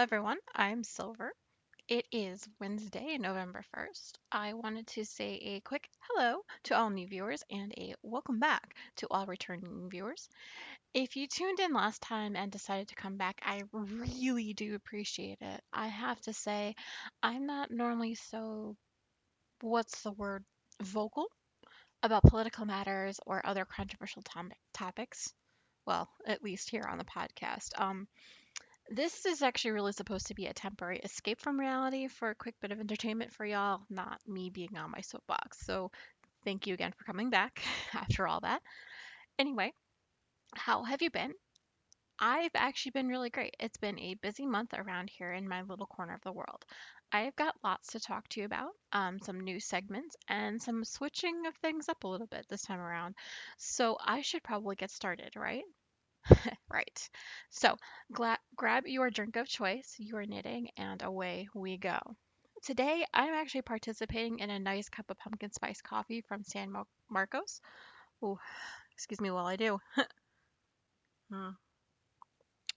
everyone, I'm Silver. It is Wednesday, November 1st. I wanted to say a quick hello to all new viewers and a welcome back to all returning viewers. If you tuned in last time and decided to come back, I really do appreciate it. I have to say, I'm not normally so, what's the word, vocal about political matters or other controversial topics. Well, at least here on the podcast. This is actually really supposed to be a temporary escape from reality for a quick bit of entertainment for y'all, not me being on my soapbox. So, thank you again for coming back after all that. Anyway, how have you been? I've actually been really great. It's been a busy month around here in my little corner of the world. I've got lots to talk to you about, some new segments, and some switching of things up a little bit this time around. So, I should probably get started, right? Right. So, grab your drink of choice, your knitting, and away we go. Today, I'm actually participating in a nice cup of pumpkin spice coffee from Marcos. Oh, excuse me while I do. Hmm.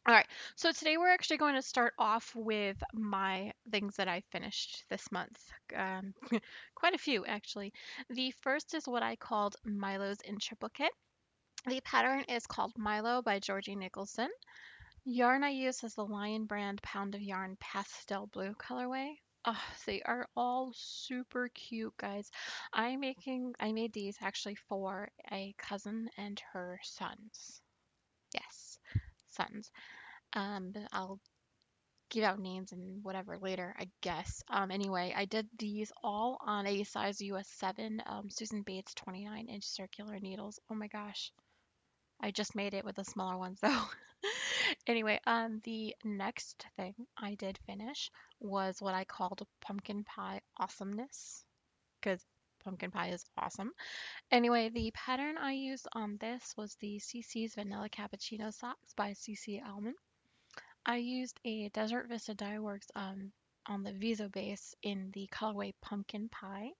All right. So today we're actually going to start off with my things that I finished this month. Um, Quite a few, actually. The first is what I called Milo's in Triplicate. The pattern is called Milo by Georgie Nicholson. Yarn I use is the Lion Brand Pound of Yarn Pastel Blue colorway. Oh, they are all super cute, guys. I made these actually for a cousin and her sons. Yes, sons. I'll give out names and whatever later, I guess. Anyway, I did these all on a size US 7 Susan Bates 29-inch circular needles. Oh my gosh. I just made it with the smaller ones though. Anyway, the next thing I did finish was what I called pumpkin pie awesomeness because pumpkin pie is awesome. Anyway, the pattern I used on this was the CC's Vanilla Cappuccino Socks by CC Almond. I used a Desert Vista Dye Works on the Viso base in the colorway pumpkin pie.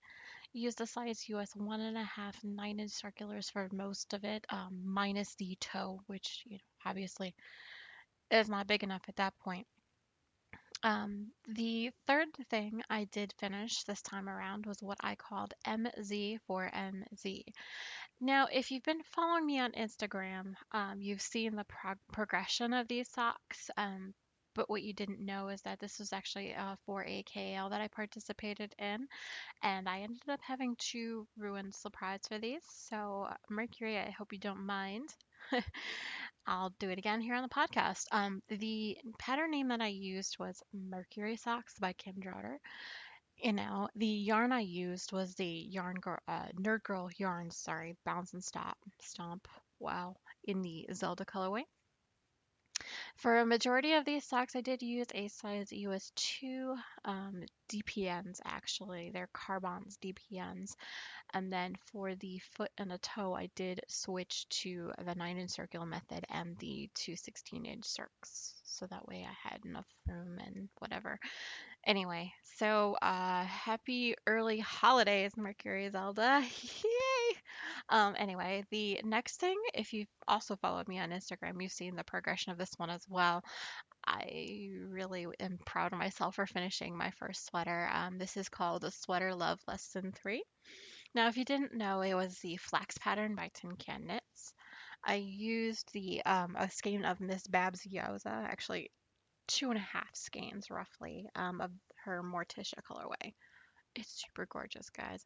Used a size US 1.5 9-inch circulars for most of it, minus the toe, which obviously is not big enough at that point. The third thing I did finish this time around was what I called MZ for MZ. Now, if you've been following me on Instagram, you've seen the progression of these socks. But what you didn't know is that this was actually for a KL that I participated in, and I ended up having to ruin surprise for these. So, Mercury, I hope you don't mind. I'll do it again here on the podcast. The pattern name that I used was Mercury Socks by Kim Drotter. The yarn I used was the Nerd Girl yarn, sorry, Bounce and Stomp, wow, in the Zelda colorway. For a majority of these socks, I did use a size US 2 DPNs actually. They're Carbons DPNs. And then for the foot and the toe, I did switch to the 9-inch circular method and the 2 16-inch circs. So that way I had enough room and whatever. Anyway, so happy early holidays, Mercury Zelda. Yay! Anyway, the next thing, if you've also followed me on Instagram, you've seen the progression of this one as well. I really am proud of myself for finishing my first sweater. This is called a Sweater Love Lesson 3. Now, if you didn't know, it was the flax pattern by Tin Can Knits. I used the a skein of Miss Babs Yoza, actually 2.5 skeins roughly, of her Morticia colorway. It's super gorgeous, guys.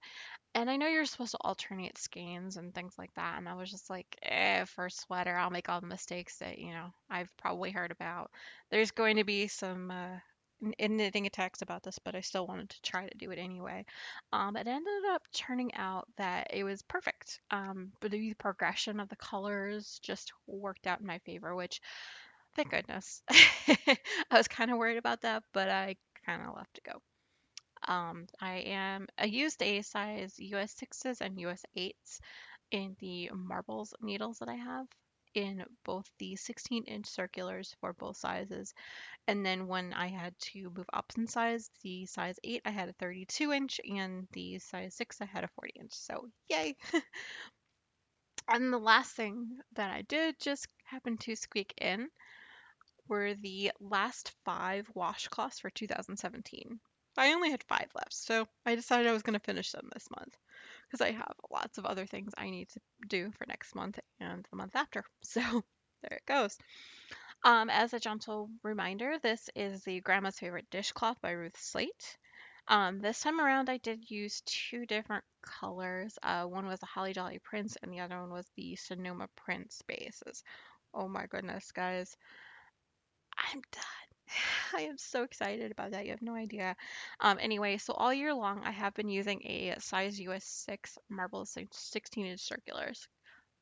And I know you're supposed to alternate skeins and things like that. And I was just like, for a sweater, I'll make all the mistakes that, I've probably heard about. There's going to be some knitting attacks about this, but I still wanted to try to do it anyway. It ended up turning out that it was perfect. But the progression of the colors just worked out in my favor, which, thank goodness. I was kind of worried about that, but I kind of left it go. I used a size US 6s and US 8s in the marbles needles that I have in both the 16-inch circulars for both sizes. And then when I had to move up in size, the size 8 I had a 32-inch and the size 6 I had a 40-inch. So, yay. And the last thing that I did just happened to squeak in were the last 5 washcloths for 2017. I only had 5 left, so I decided I was going to finish them this month because I have lots of other things I need to do for next month and the month after. So there it goes. As a gentle reminder, this is the Grandma's Favorite Dishcloth by Ruth Slate. This time around, I did use two different colors. One was the Holly Jolly Prince, and the other one was the Sonoma Prince bases. Oh my goodness, guys. I'm done. I am so excited about that. You have no idea. Anyway, so all year long, I have been using a size US 6 marble 16-inch circulars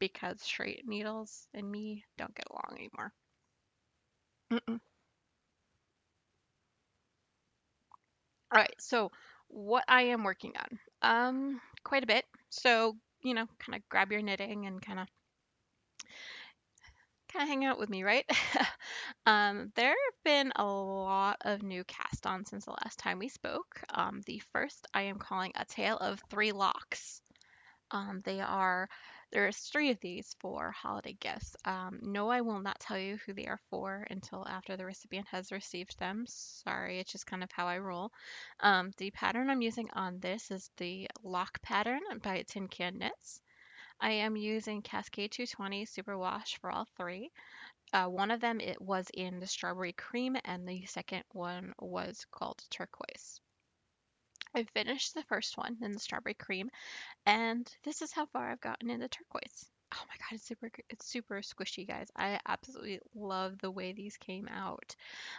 because straight needles and me don't get along anymore. Mm-mm. All right, so what I am working on, quite a bit. So, kind of grab your knitting and kind of hang out with me, right? There have been a lot of new cast on since the last time we spoke. The first I am calling A Tale of Three Locks. They are there's three of these for holiday gifts. No, I will not tell you who they are for until after the recipient has received them. Sorry, it's just kind of how I roll. The pattern I'm using on this is the lock pattern by Tin Can Knits. I am using Cascade 220 Superwash for all three. One of them it was in the strawberry cream, and the second one was called turquoise. I finished the first one in the strawberry cream, and this is how far I've gotten in the turquoise. Oh my god, it's super squishy, guys. I absolutely love the way these came out.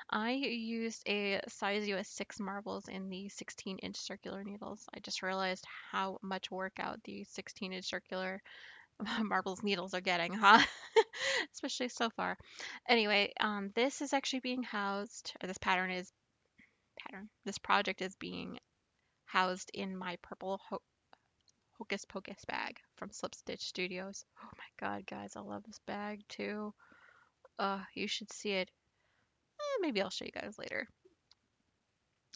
I used a size US 6 marbles in the 16-inch circular needles. I just realized how much work out the 16-inch circular marbles needles are getting, huh? Especially so far. Anyway, this is actually being housed, or this project is being housed in my purple Hocus Pocus bag from Slip Stitch Studios. Oh my god, guys, I love this bag too. You should see it. Maybe I'll show you guys later.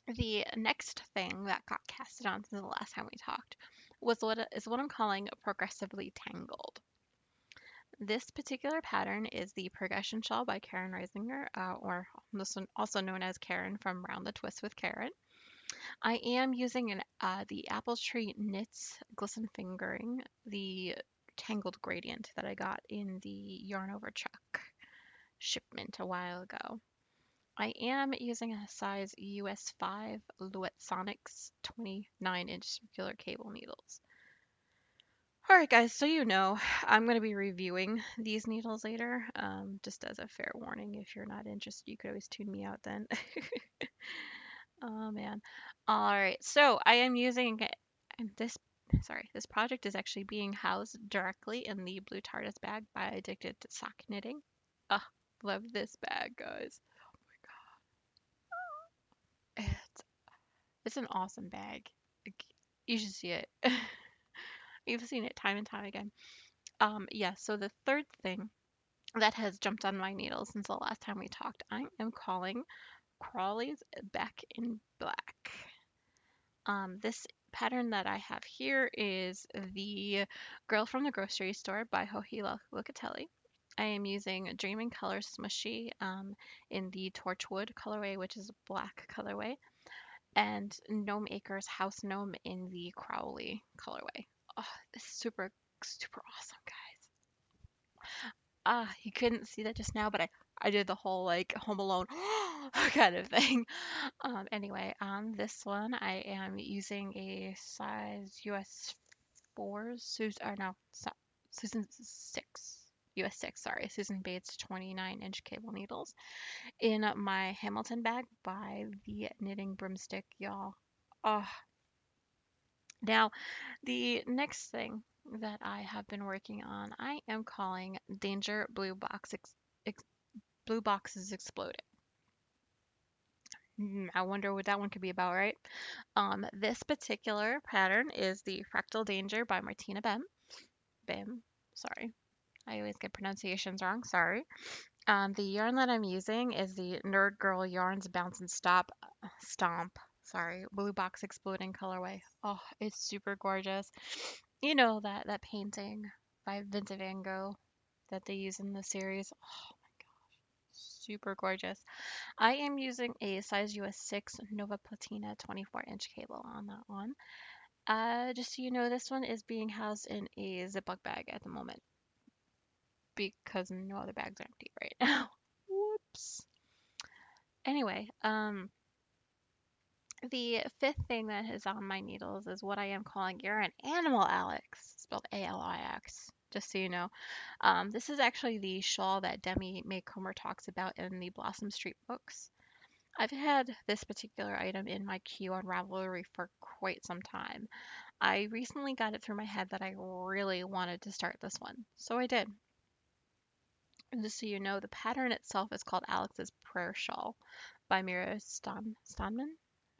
The next thing that got casted on since the last time we talked was what I'm calling progressively tangled. This particular pattern is the Progression Shawl by Karen Reisinger, or this one also known as Karen from Round the Twist with Karen. I am using the Apple Tree Knits Glisten Fingering, the Tangled Gradient that I got in the Yarn Over Chuck shipment a while ago. I am using a size US 5 Luet Sonics 29-inch circular cable needles. Alright guys, so I'm going to be reviewing these needles later. Just as a fair warning, if you're not interested, you could always tune me out then. Oh man. Alright, so I am using and this project is actually being housed directly in the Blue TARDIS bag by Addicted to Sock Knitting. Ugh, love this bag, guys. It's an awesome bag. Like, you should see it. You've seen it time and time again. Yeah, so the third thing that has jumped on my needles since the last time we talked, I am calling Crawley's Back in Black. This pattern that I have here is the Girl from the Grocery Store by Hohila Locatelli. I am using Dreaming Color Smushy in the Torchwood colorway, which is a black colorway, and Gnome Acres House Gnome in the Crowley colorway. Oh, it's super, super awesome, guys. You couldn't see that just now, but I did the whole like Home Alone kind of thing. Anyway, on this one, I am using a size US 4, Susan, or no, Susan 6. US 6, sorry, Susan Bates 29-inch cable needles in my Hamilton bag by the Knitting Broomstick, y'all. Oh, now the next thing that I have been working on, I am calling Danger Ex- Blue Boxes Exploding. I wonder what that one could be about, right? This particular pattern is the Fractal Danger by Martina Bim, sorry. I always get pronunciations wrong, sorry. The yarn that I'm using is the Nerd Girl Yarns Bounce and Stomp, sorry, Blue Box Exploding colorway. Oh, it's super gorgeous. You know that painting by Vincent van Gogh that they use in the series. Oh, Super gorgeous. I am using a size US 6 Nova Platina 24-inch cable on that one. Just so you know, this one is being housed in a Ziploc bag at the moment because no other bag's empty right now. Whoops. Anyway, the fifth thing that is on my needles is what I am calling You're an Animal, Alex, spelled Alix, just so you know. This is actually the shawl that Demi May Comer talks about in the Blossom Street books. I've had this particular item in my queue on Ravelry for quite some time. I recently got it through my head that I really wanted to start this one, so I did. And just so you know, the pattern itself is called Alex's Prayer Shawl by Mira Steinman,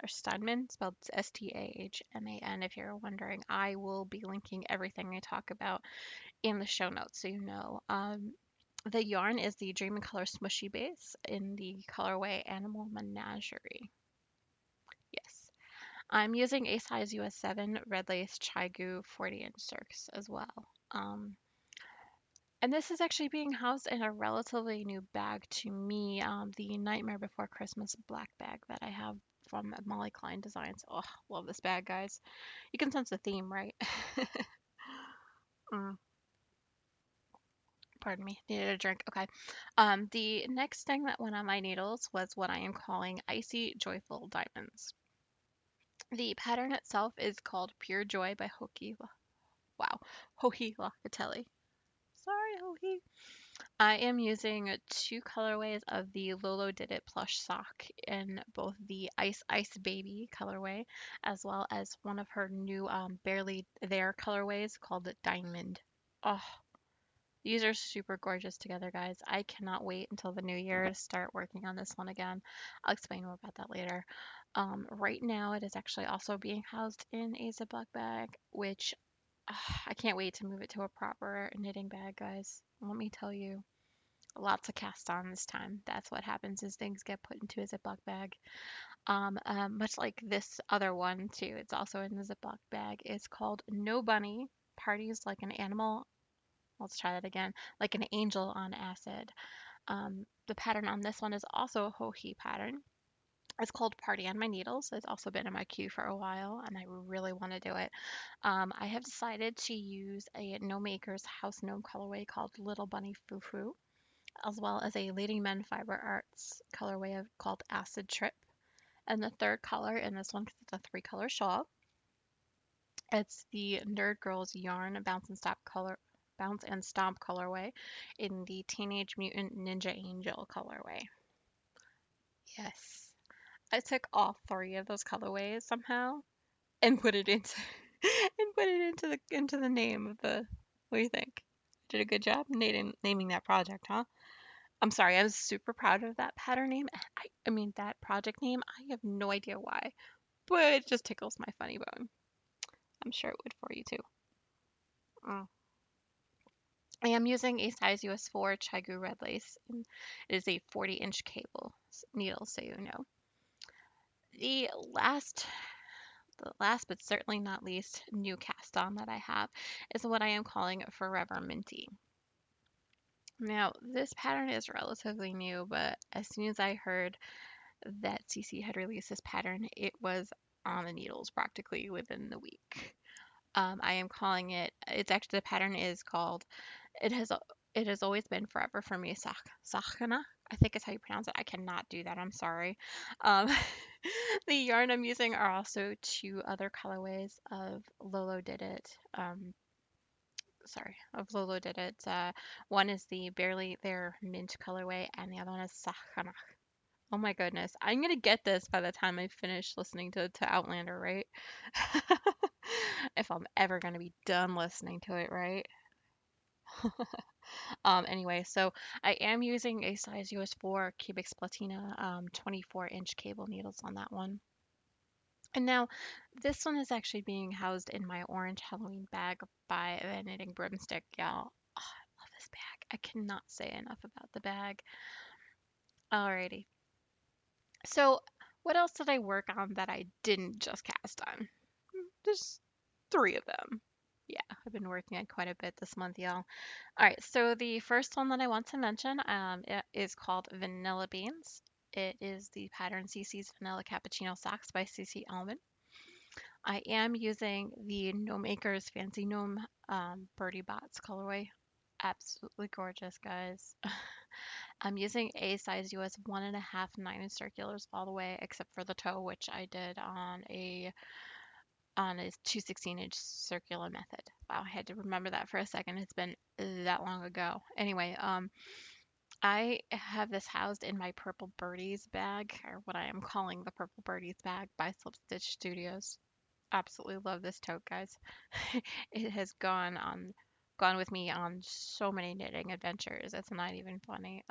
or Steinman, spelled Stahman. If you're wondering, I will be linking everything I talk about in the show notes so you know. The yarn is the Dream in Color Smushy Base in the colorway Animal Menagerie. Yes. I'm using a size US 7 red lace Chigu 40-inch circs as well. And this is actually being housed in a relatively new bag to me, the Nightmare Before Christmas black bag that I have from Molly Klein Designs. Oh, love this bag, guys. You can sense the theme, right? Mm, pardon me, needed a drink. Okay. The next thing that went on my needles was what I am calling Icy Joyful Diamonds. The pattern itself is called Pure Joy by Hohi Locatelli. Sorry, Hohi. I am using two colorways of the Lolo Did It plush sock in both the Ice Ice Baby colorway as well as one of her new Barely There colorways called the Diamond. Oh, these are super gorgeous together, guys. I cannot wait until the new year to start working on this one again. I'll explain more about that later. Right now, it is actually also being housed in a Ziploc bag, which I can't wait to move it to a proper knitting bag, guys. Let me tell you, lots of cast on this time. That's what happens is things get put into a Ziploc bag. Much like this other one too. It's also in the Ziploc bag. It's called No Bunny. Parties like an animal. Let's try that again. Like an angel on acid. The pattern on this one is also a Hohi pattern. It's called Party on My Needles. It's also been in my queue for a while, and I really want to do it. I have decided to use a No Makers House Gnome colorway called Little Bunny Foo Foo, as well as a Lady Men Fiber Arts colorway called Acid Trip. And the third color in this one, because it's a three-color shawl, it's the Nerd Girls Yarn Bounce and Stomp colorway in the Teenage Mutant Ninja Angel colorway. Yes. I took all three of those colorways somehow and put it into and put it into the name of the. What do you think? Did a good job naming that project, huh? I'm sorry, I was super proud of that pattern name. I mean that project name. I have no idea why, but it just tickles my funny bone. I'm sure it would for you too. Mm. I am using a size US 4 Chigu red lace. And it is a 40-inch cable needle, so you know. The last The last but certainly not least new cast on that I have is what I am calling Forever Minty. Now, this pattern is relatively new, but as soon as I heard that CC had released this pattern, it was on the needles practically within the week. I am calling it's actually, the pattern is called, it has it has always been forever for me, Sakana. I think is how you pronounce it. I cannot do that. I'm sorry. Um, the yarn I'm using are also two other colorways of Lolo Did It. Of Lolo Did It. One is the Barely There mint colorway, and the other one is Sakana. Oh my goodness. I'm gonna get this by the time I finish listening to Outlander, right? If I'm ever gonna be done listening to it, right? Anyway, so I am using a size US 4 Cubic Platina 24-inch cable needles on that one. And now this one is actually being housed in my orange Halloween bag by the Knitting Broomstick, y'all. Oh, I love this bag. I cannot say enough about the bag. Alrighty. So what else did I work on that I didn't just cast on? There's three of them. Yeah, I've been working on quite a bit this month, y'all. All right, so the first one that I want to mention it is called Vanilla Beans. It is the pattern CC's Vanilla Cappuccino Socks by CC Almond. I am using the No Makers Fancy Gnome Birdie Bots colorway. Absolutely gorgeous, guys. I'm using a size US 1.5 9-inch circulars all the way, except for the toe, which I did on a 2/16-inch circular method. Wow, I had to remember that for a second. It's been that long ago. Anyway, I have this housed in my Purple Birdies bag, or what I am calling the Purple Birdies bag by Slip Stitch Studios. Absolutely love this tote, guys. It has gone with me on so many knitting adventures. It's not even funny.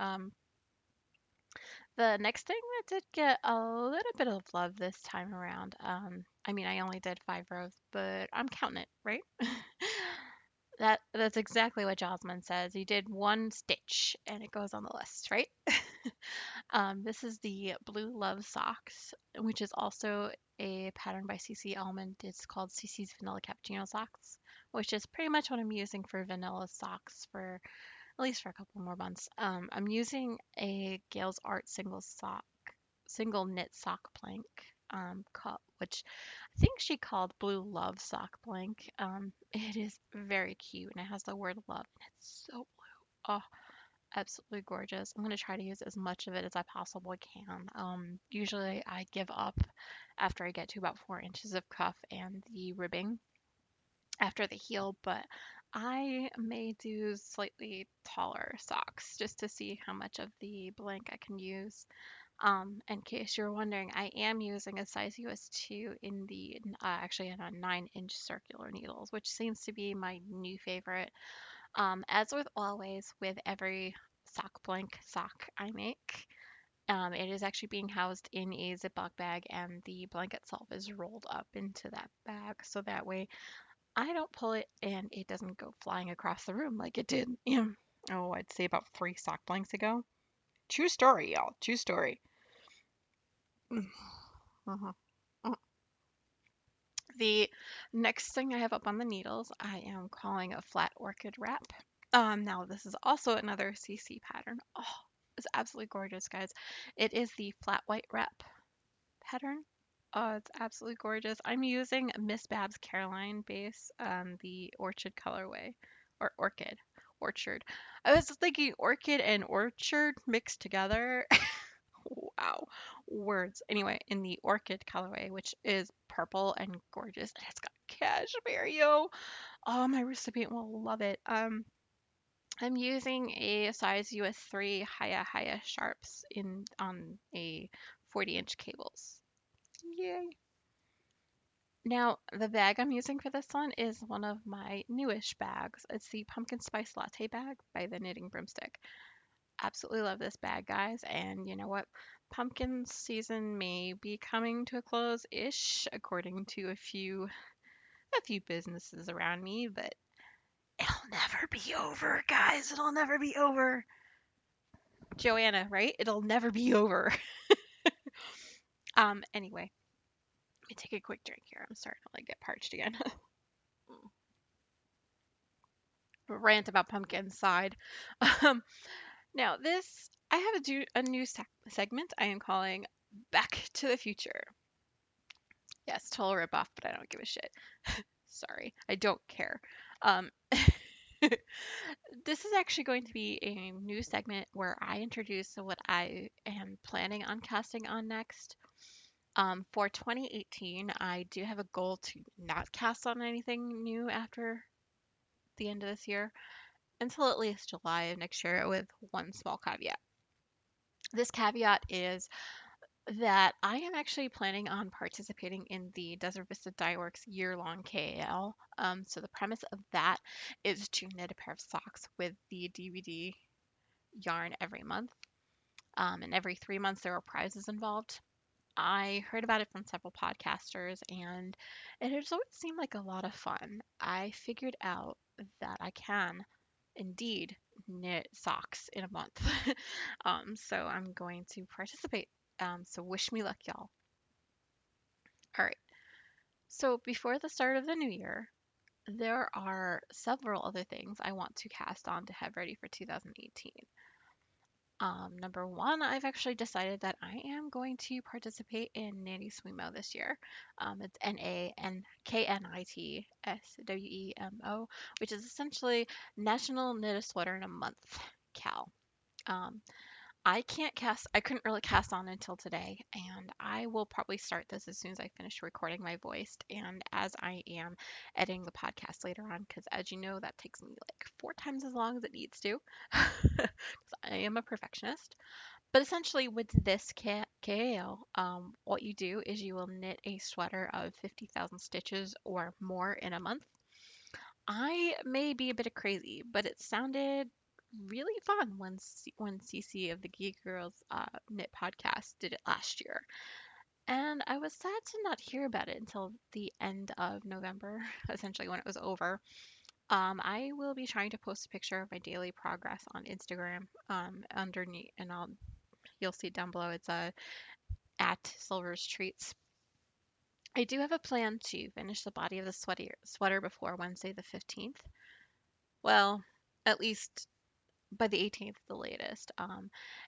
The next thing that did get a little bit of love this time around, I mean, I only did 5 rows, but I'm counting it, right? That's exactly what Jasmine says. You did one stitch and it goes on the list, right? This is the Blue Love Socks, which is also a pattern by CC Almond. It's called CC's Vanilla Cappuccino Socks, which is pretty much what I'm using for vanilla socks for at least for a couple more months. I'm using a Gales Art single knit sock blank, which I think she called Blue Love Sock Blank. It is very cute and it has the word love and it's so blue. Oh, absolutely gorgeous. I'm going to try to use as much of it as I possibly can. Usually I give up after I get to about 4 inches of cuff and the ribbing after the heel, but I may do slightly taller socks just to see how much of the blank I can use. In case you're wondering, I am using a size US 2 in the actually in a 9-inch circular needles, which seems to be my new favorite. As with always, with every sock blank sock I make, it is actually being housed in a Ziploc bag, and the blanket itself is rolled up into that bag, so that way I don't pull it and it doesn't go flying across the room like it did. Oh, I'd say about 3 sock blanks ago. True story, y'all. True story. Mhm. The next thing I have up on the needles, I am calling a flat orchid wrap. Now this is also another CC pattern. Oh, it's absolutely gorgeous, guys. It is the flat white wrap pattern. Oh, it's absolutely gorgeous. I'm using Miss Babs Caroline base, the orchid colorway, or orchard. I was thinking orchid and orchard mixed together. Wow, words. Anyway, in the orchid colorway, which is purple and gorgeous, and it's got cashmere, yo. Oh, my recipient will love it. I'm using a size US 3 Haya sharps in on a 40-inch cables. Yay. Now, the bag I'm using for this one is one of my newish bags. It's the Pumpkin Spice Latte bag by the Knitting Broomstick. Absolutely love this bag, guys. And you know what? Pumpkin season may be coming to a close-ish, according to a few businesses around me, but it'll never be over, guys. It'll never be over. Joanna, right? It'll never be over. Anyway, let me take a quick drink here. I'm starting to like get parched again. Rant about pumpkin side. Um, Now this I have a new segment I am calling Back to the Future. Yes, total ripoff, but I don't give a shit. Sorry, I don't care. Um, this is actually going to be a new segment where I introduce what I am planning on casting on next. For 2018, I do have a goal to not cast on anything new after the end of this year until at least July of next year, with one small caveat. This caveat is that I am actually planning on participating in the Desert Vista Dye Works year-long KAL. So the premise of that is to knit a pair of socks with the DVD yarn every month. And every 3 months there are prizes involved. I heard about it from several podcasters and it has always seemed like a lot of fun. I figured out that I can indeed knit socks in a month. So I'm going to participate. So wish me luck, y'all. All right. So before the start of the new year, there are several other things I want to cast on to have ready for 2018. Number one, I've actually decided that I am going to participate in NaNiSwimo this year. It's NaKnitswemo, which is essentially National Knit a Sweater in a Month Cal. Um, I couldn't really cast on until today, and I will probably start this as soon as I finish recording my voice and as I am editing the podcast later on, because as you know, that takes me like 4 times as long as it needs to. 'Cause I am a perfectionist. But essentially, with this KAL, what you do is you will knit a sweater of 50,000 stitches or more in a month. I may be a bit of crazy, but it sounded really fun when Cece of the Geek Girls Knit podcast did it last year. And I was sad to not hear about it until the end of November, essentially when it was over. I will be trying to post a picture of my daily progress on Instagram underneath, and you'll see it down below. It's at Silver's Treats. I do have a plan to finish the body of the sweater before Wednesday the 15th. Well, at least by the 18th the latest.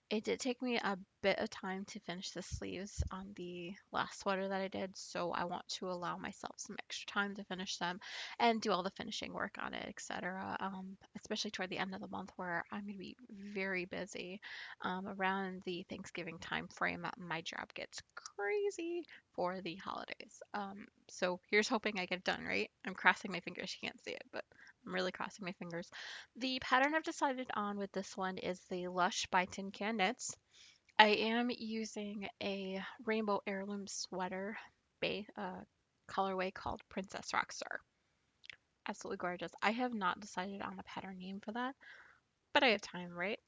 It did take me a bit of time to finish the sleeves on the last sweater that I did, so I want to allow myself some extra time to finish them and do all the finishing work on it, etc. Especially toward the end of the month where I'm going to be very busy. Around the Thanksgiving time frame, my job gets crazy for the holidays. So here's hoping I get it done, right? I'm crossing my fingers. You can't see it, but I'm really crossing my fingers. The pattern I've decided on with this one is the Lush by Tin Can Knits. I am using a rainbow heirloom sweater colorway called Princess Rockstar. Absolutely gorgeous. I have not decided on a pattern name for that, but I have time, right?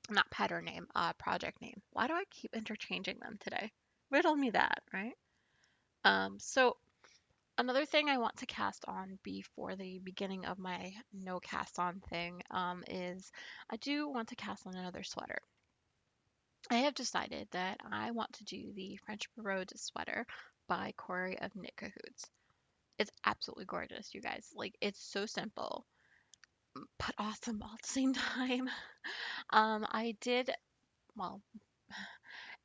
Not pattern name, project name. Why do I keep interchanging them today? Riddle me that, right? So another thing I want to cast on before the beginning of my no cast on thing is I do want to cast on another sweater. I have decided that I want to do the French Brogue sweater by Corey of Knit Cahoots. It's absolutely gorgeous, you guys. Like, it's so simple, but awesome all at the same time. I did, well,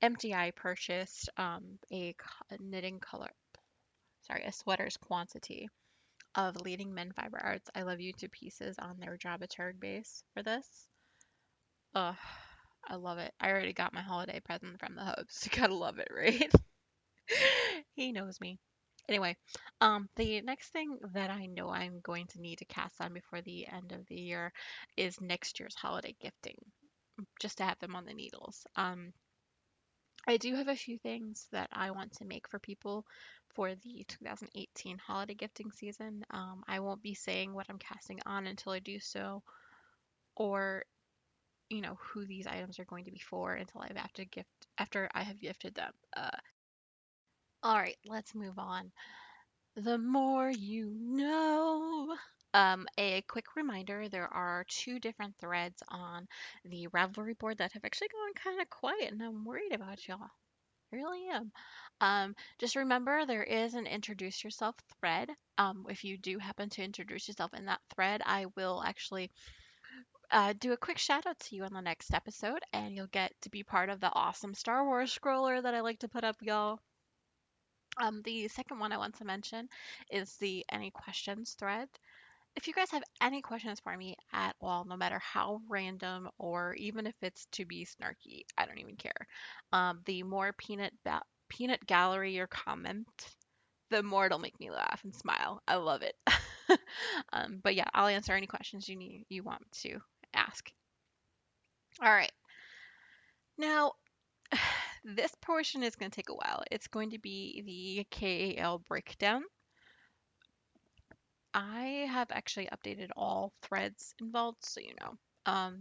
MDI purchased a knitting color, sorry, a sweater's quantity of Leading Men Fiber Arts I Love You to Pieces on their Dramaturg base for this. Ugh, I love it. I already got my holiday present from the Hubs. You gotta love it, right? He knows me. Anyway, the next thing that I know I'm going to need to cast on before the end of the year is next year's holiday gifting, just to have them on the needles. I do have a few things that I want to make for people for the 2018 holiday gifting season. I won't be saying what I'm casting on until I do so, or who these items are going to be for until I've after I have gifted them. All right, let's move on. The more you know. A quick reminder, there are two different threads on the Ravelry board that have actually gone kind of quiet, and I'm worried about y'all. I really am. Just remember there is an introduce yourself thread. If you do happen to introduce yourself in that thread, I will actually do a quick shout out to you on the next episode, and you'll get to be part of the awesome Star Wars scroller that I like to put up, y'all. The second one I want to mention is the any questions thread. If you guys have any questions for me at all, no matter how random or even if it's to be snarky, I don't even care. The more peanut gallery your comment, the more it'll make me laugh and smile. I love it. But yeah, I'll answer any questions you want to ask. All right. Now, this portion is going to take a while. It's going to be the KAL breakdown. I have actually updated all threads involved, so you know.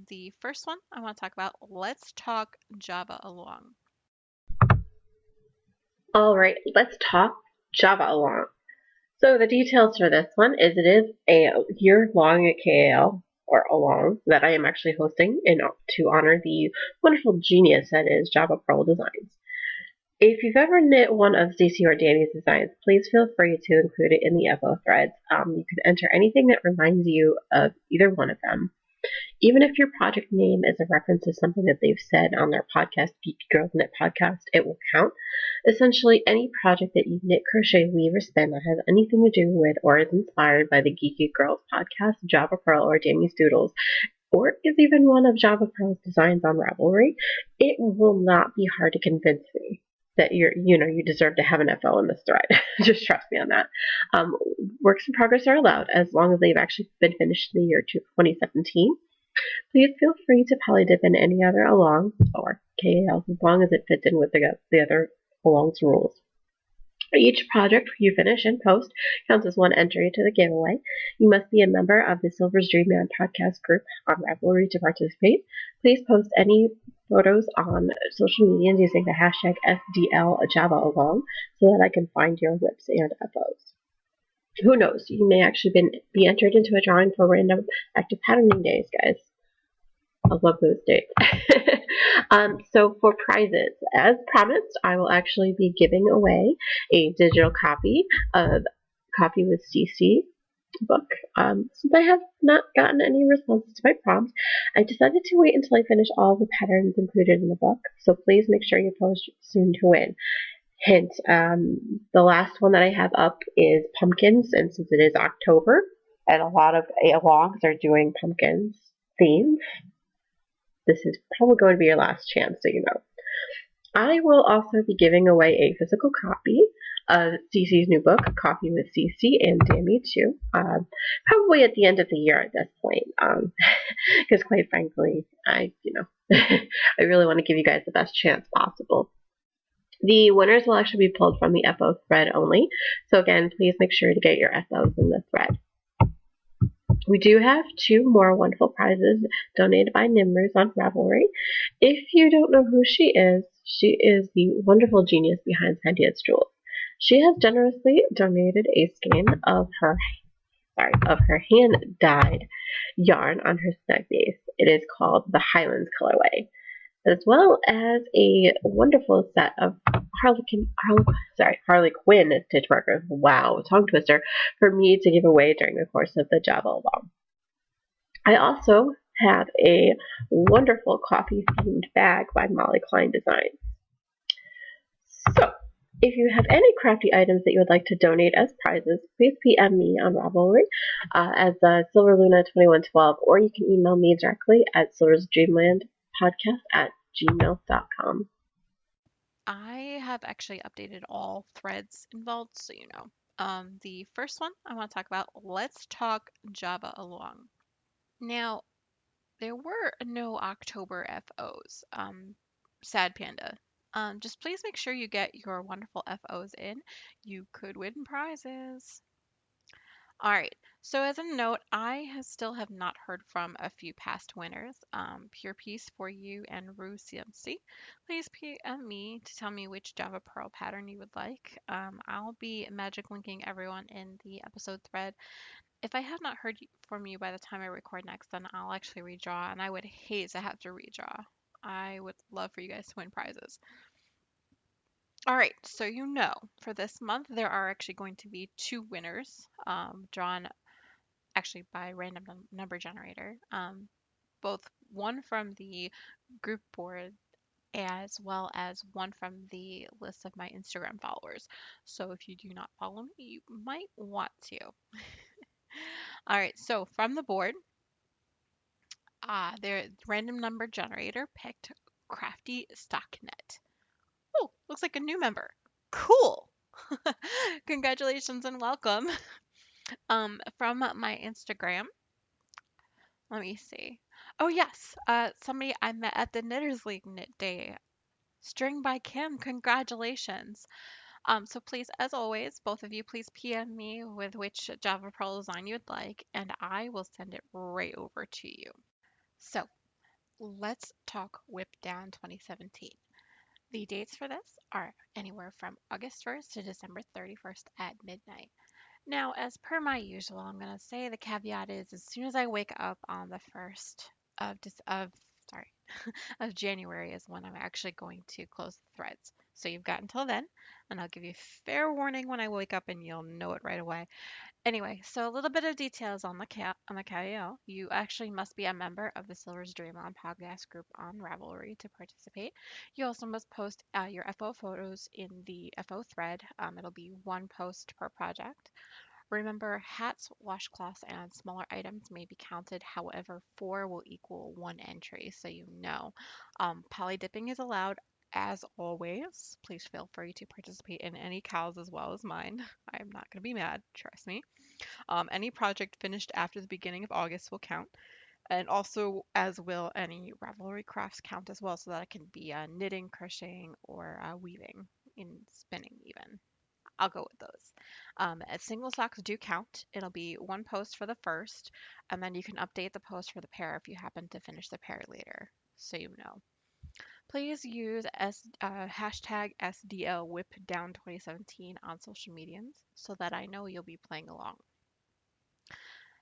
The first one I want to talk about, let's talk Java along. All right, let's talk Java along. So the details for this one is it is a year-long KAL or along that I am actually hosting to honor the wonderful genius that is Java Pearl Designs. If you've ever knit one of Cece or Danny's designs, please feel free to include it in the FO threads. You can enter anything that reminds you of either one of them. Even if your project name is a reference to something that they've said on their podcast, Geeky Girls Knit Podcast, it will count. Essentially, any project that you knit, crochet, weave, or spin that has anything to do with or is inspired by the Geeky Girls podcast, Java Pearl, or Danny's Doodles, or is even one of Java Pearl's designs on Ravelry, it will not be hard to convince me that you deserve to have an FO in this thread. Just trust me on that. Um, Works in progress are allowed as long as they've actually been finished in the year 2017. Please feel free to polydip in any other along or KALs as long as it fits in with the other alongs rules. Each project you finish and post counts as one entry to the giveaway. You must be a member of the Silver's Dreamland podcast group on Ravelry to participate. Please post any photos on social media using the hashtag SDLJavaAlong so that I can find your whips and FOs. Who knows? You may actually be entered into a drawing for random active patterning days, guys. I love those dates. So for prizes, as promised, I will actually be giving away a digital copy of Coffee with CC book. Since I have not gotten any responses to my prompt, I decided to wait until I finish all the patterns included in the book. So please make sure you post soon to win. Hint, the last one that I have up is pumpkins, and since it is October, and a lot of alongs are doing pumpkins themes, this is probably going to be your last chance, so you know. I will also be giving away a physical copy of Cece's new book, Coffee with Cece, and Dammy too. Probably at the end of the year at this point, because quite frankly, I really want to give you guys the best chance possible. The winners will actually be pulled from the FO thread only. So again, please make sure to get your FOs in the thread. We do have two more wonderful prizes donated by Nimruz on Ravelry. If you don't know who she is the wonderful genius behind Sandia's Jewels. She has generously donated a skein of her hand-dyed yarn on her snug base. It is called the Highlands colorway, as well as a wonderful set of Harley Quinn stitch markers. Wow, tongue twister for me to give away during the course of the Java along. I also have a wonderful coffee themed bag by Molly Klein Designs. So, if you have any crafty items that you would like to donate as prizes, please PM me on Ravelry as SilverLuna2112, or you can email me directly at silversdreamlandpodcast@gmail.com. I have actually updated all threads involved, so you know. The first one I want to talk about, let's talk Java along. Now, there were no October FOs. Sad Panda. Just please make sure you get your wonderful FOs in. You could win prizes. All right. So as a note, still have not heard from a few past winners. Pure Peace for you and Rue CMC. Please PM me to tell me which Java Pearl pattern you would like. I'll be magic linking everyone in the episode thread. If I have not heard from you by the time I record next, then I'll actually redraw, and I would hate to have to redraw. I would love for you guys to win prizes. All right, so you know, for this month, there are actually going to be two winners drawn actually by random number generator. Both one from the group board as well as one from the list of my Instagram followers. So if you do not follow me, you might want to. All right, so from the board, their random number generator picked Crafty Stocknet. Oh, looks like a new member. Cool. Congratulations and welcome. From my Instagram, let me see. Oh yes, somebody I met at the Knitters League Knit Day. String by Kim, congratulations. So please, as always, both of you, please PM me with which Java Pearl design you would like, and I will send it right over to you. So let's talk Whip Down 2017. The dates for this are anywhere from August 1st to December 31st at midnight. Now, as per my usual, I'm going to say the caveat is as soon as I wake up on the 1st of, of sorry, of January is when I'm actually going to close the threads. So you've got until then, and I'll give you fair warning when I wake up and you'll know it right away. Anyway, so a little bit of details on the KO. You actually must be a member of the Silver's Dream On podcast group on Ravelry to participate. You also must post your FO photos in the FO thread. It'll be one post per project. Remember, hats, washcloths, and smaller items may be counted. However, four will equal one entry, so you know. Poly dipping is allowed. As always, please feel free to participate in any cows as well as mine. I am not going to be mad, trust me. Any project finished after the beginning of August will count, and also as will any Ravelry crafts count as well, so that it can be knitting, crocheting, or weaving, in spinning even. I'll go with those. As single socks do count. It'll be one post for the first, and then you can update the post for the pair if you happen to finish the pair later, so you know. Please use hashtag SDL Whip Down 2017 on social medias so that I know you'll be playing along.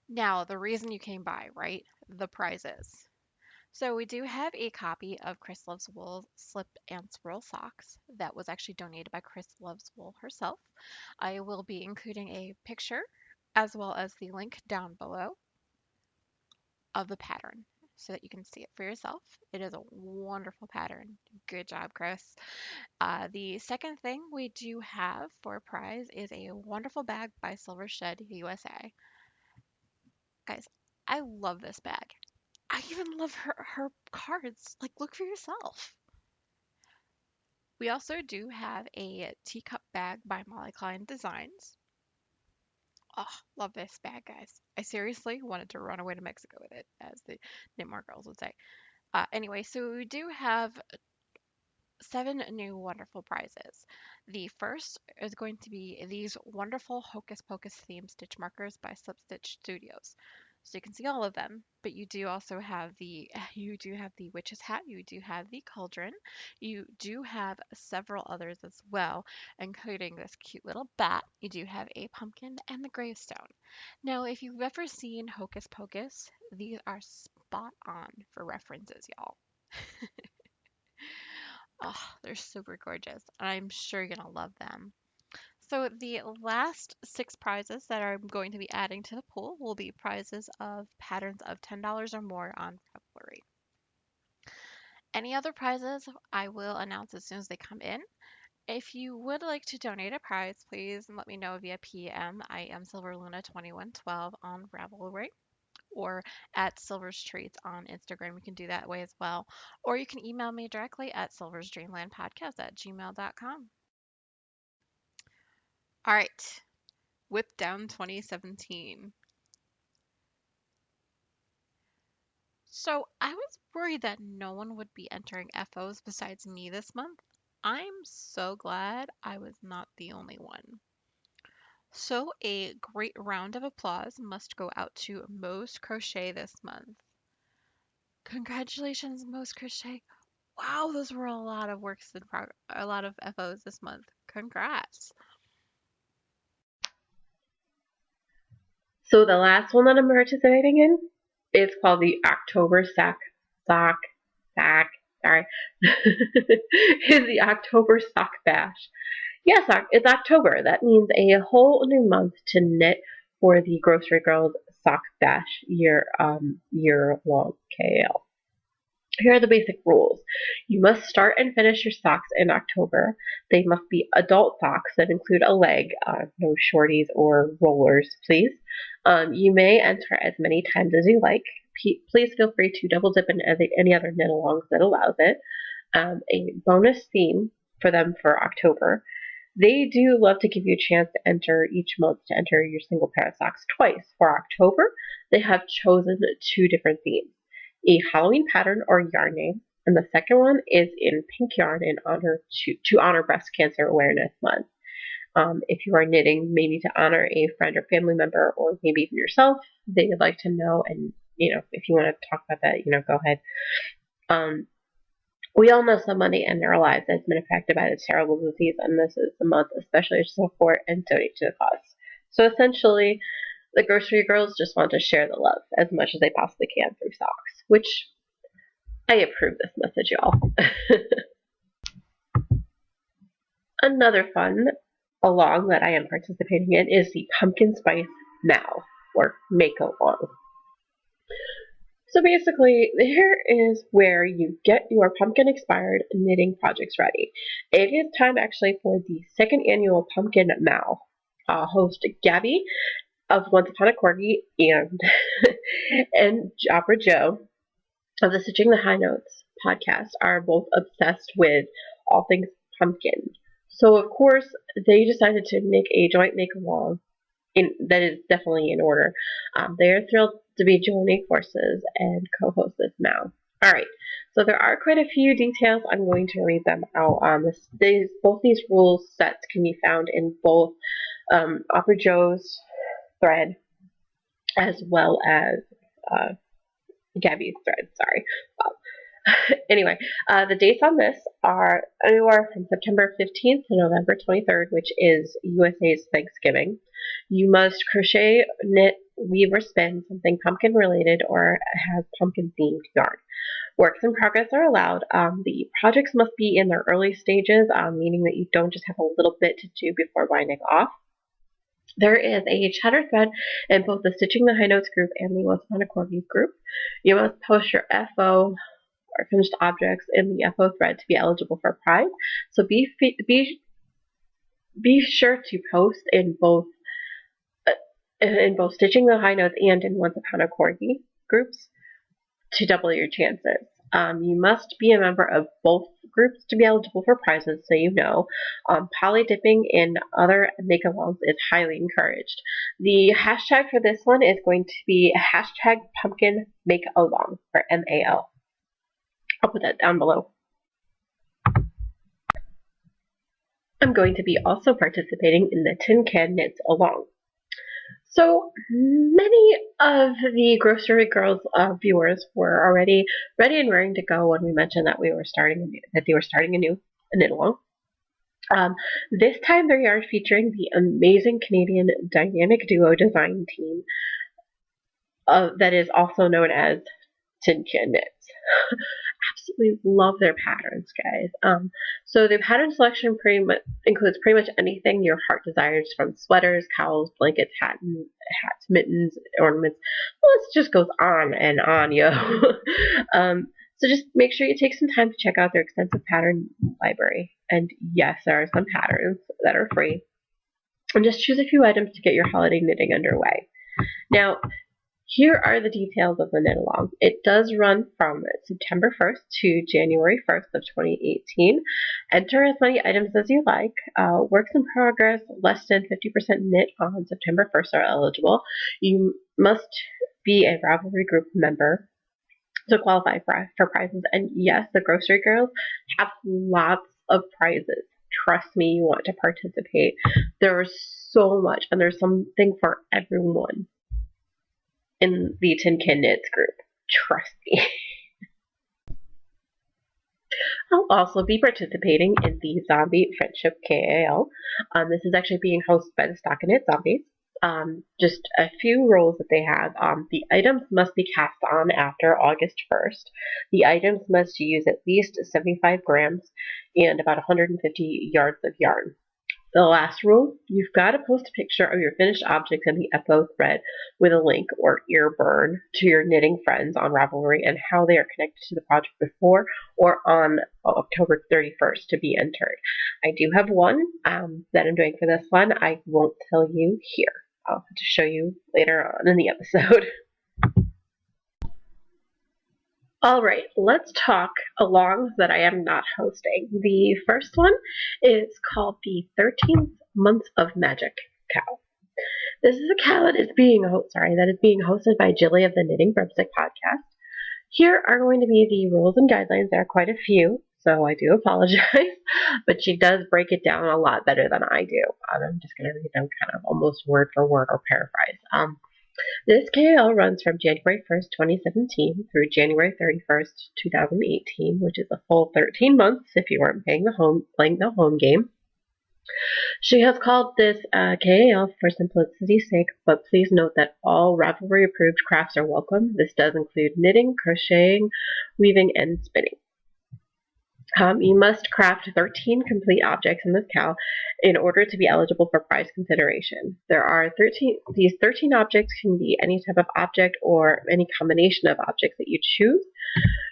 Now, the reason you came by, right? The prizes. So we do have a copy of Chris Loves Wool Slip and Swirl Socks that was actually donated by Chris Loves Wool herself. I will be including a picture as well as the link down below of the pattern so that you can see it for yourself. It is a wonderful pattern. Good job, Chris. The second thing we do have for a prize is a wonderful bag by Silver Shed USA. Guys, I love this bag. I even love her cards. Like, look for yourself. We also do have a teacup bag by Molly Klein Designs. Oh, love this bag, guys. I seriously wanted to run away to Mexico with it, as the Knitmore girls would say. Anyway, so we do have seven new wonderful prizes. The first is going to be these wonderful Hocus Pocus themed stitch markers by Slip Stitch Studios. So you can see all of them, but you do also have the witch's hat, you do have the cauldron, you do have several others as well, including this cute little bat. You do have a pumpkin and the gravestone. Now, if you've ever seen Hocus Pocus, these are spot on for references, y'all. Oh, they're super gorgeous. I'm sure you're gonna love them. So the last six prizes that I'm going to be adding to the pool will be prizes of patterns of $10 or more on Ravelry. Any other prizes I will announce as soon as they come in. If you would like to donate a prize, please let me know via PM. I am SilverLuna2112 on Ravelry or at Silver's Treats on Instagram. You can do that way as well. Or you can email me directly at silversdreamlandpodcast@gmail.com. All right, Whip Down 2017. So I was worried that no one would be entering FOs besides me this month. I'm so glad I was not the only one. So a great round of applause must go out to Moe's Crochet this month. Congratulations, Moe's Crochet. Wow, those were a lot of a lot of FOs this month. Congrats. So the last one that I'm participating in is called the October sorry, is the October Sock Bash. Yes, it's October. That means a whole new month to knit for the Grocery Girls Sock Bash year long KL. Here are the basic rules. You must start and finish your socks in October. They must be adult socks that include a leg, no shorties or rollers, please. You may enter as many times as you like. Please feel free to double dip in any other knit alongs that allows it. A bonus theme for them for October. They do love to give you a chance to enter each month to enter your single pair of socks twice. For October, they have chosen two different themes, a Halloween pattern or yarn name, and the second one is in pink yarn in honor to honor Breast Cancer Awareness Month. If you are knitting, maybe to honor a friend or family member, or maybe even yourself, they would like to know. And if you want to talk about that, go ahead. We all know somebody in their lives that's been affected by this terrible disease, and this is the month especially to support and donate to the cause. So essentially, the Grocery Girls just want to share the love as much as they possibly can through socks, which I approve this message, y'all. Another fun along that I am participating in is the Pumpkin Spice Now, or Make-Along. So basically, here is where you get your pumpkin expired knitting projects ready. It is time actually for the second annual Pumpkin Now. Host Gabby of Once Upon a Corgi and Opera Joe of the Stitching the High Notes podcast are both obsessed with all things pumpkin. So of course they decided to make a joint make along that is definitely in order. They are thrilled to be joining forces and co-host this now. All right, so there are quite a few details. I'm going to read them out. Both these rule sets can be found in both Opera Joe's thread as well as uh, Gabby's thread. Sorry. Anyway, the dates on this are anywhere from September 15th to November 23rd, which is USA's Thanksgiving. You must crochet, knit, weave, or spin something pumpkin related or has pumpkin themed yarn. Works in progress are allowed. The projects must be in their early stages, meaning that you don't just have a little bit to do before winding off. There is a chatter thread in both the Stitching the High Notes group and the Once Upon a Corgi group. You must post your FO or finished objects in the FO thread to be eligible for a prize. So be sure to post in both Stitching the High Notes and in Once Upon a Corgi groups to double your chances. You must be a member of both groups to be eligible for prizes, so you know. Poly dipping in other make-alongs is highly encouraged. The hashtag for this one is going to be hashtag pumpkin make along, or MAL. I'll put that down below. I'm going to be also participating in the Tin Can Knits Along. So many of the Grocery Girls viewers were already ready and raring to go when we mentioned that they were starting a new knit along. This time they are featuring the amazing Canadian dynamic duo design team that is also known as Tin Can Knits. Absolutely love their patterns, guys. So the pattern selection includes pretty much anything your heart desires, from sweaters, cowls, blankets, hats, mittens, ornaments. The list just goes on and on, yo. So just make sure you take some time to check out their extensive pattern library. And yes, there are some patterns that are free. And just choose a few items to get your holiday knitting underway. Now, here are the details of the knit along. It does run from September 1st to January 1st of 2018. Enter as many items as you like. Works in progress less than 50% knit on September 1st are eligible. You must be a Ravelry group member to qualify for prizes. And yes, the Grocery Girls have lots of prizes. Trust me, you want to participate. There's so much, and there's something for everyone in the Tin Can Knits group. Trust me. I'll also be participating in the Zombie Friendship KAL. This is actually being hosted by the Stockinette Zombies. Just a few rules that they have. The items must be cast on after August 1st. The items must use at least 75 grams and about 150 yards of yarn. The last rule, you've got to post a picture of your finished objects in the FO thread with a link or ear burn to your knitting friends on Ravelry and how they are connected to the project before or on October 31st to be entered. I do have one that I'm doing for this one. I won't tell you here. I'll have to show you later on in the episode. All right, let's talk alongs that I am not hosting. The first one is called the 13th Month of Magic KAL. This is a KAL that is being hosted by Jilly of the Knitting Broomstick podcast. Here are going to be the rules and guidelines. There are quite a few, so I do apologize, but she does break it down a lot better than I do. I'm just going to read them kind of almost word for word or paraphrase. This KAL runs from January 1st, 2017 through January 31st, 2018, which is a full 13 months if you weren't playing the home game. She has called this KAL for simplicity's sake, but please note that all Ravelry approved crafts are welcome. This does include knitting, crocheting, weaving, and spinning. You must craft 13 complete objects in this cal in order to be eligible for prize consideration. There are 13. These 13 objects can be any type of object or any combination of objects that you choose.